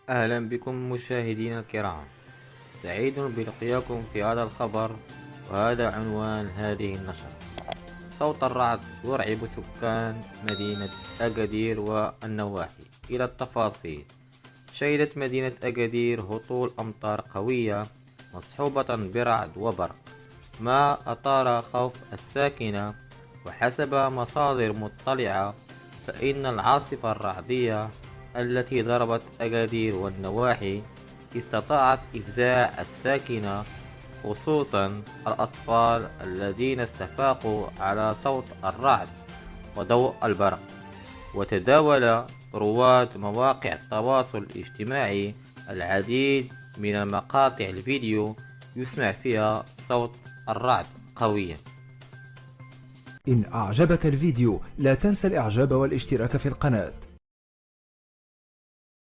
أهلا بكم مشاهدينا الكرام. سعيد بلقياكم في هذا الخبر، وهذا عنوان هذه النشرة. صوت الرعد يرعب سكان مدينة أكادير والنواحي. إلى التفاصيل. شهدت مدينة أكادير هطول أمطار قوية مصحوبة برعد وبرق، ما أثار خوف الساكنة. وحسب مصادر مطلعة، فإن العاصفة الرعدية التي ضربت أكادير والنواحي استطاعت إفزاع الساكنة، خصوصا الأطفال الذين استفاقوا على صوت الرعد وضوء البرق. وتداول رواد مواقع التواصل الاجتماعي العديد من المقاطع الفيديو يسمع فيها صوت الرعد قويا. إن أعجبك الفيديو لا تنسى الإعجاب والاشتراك في القناة.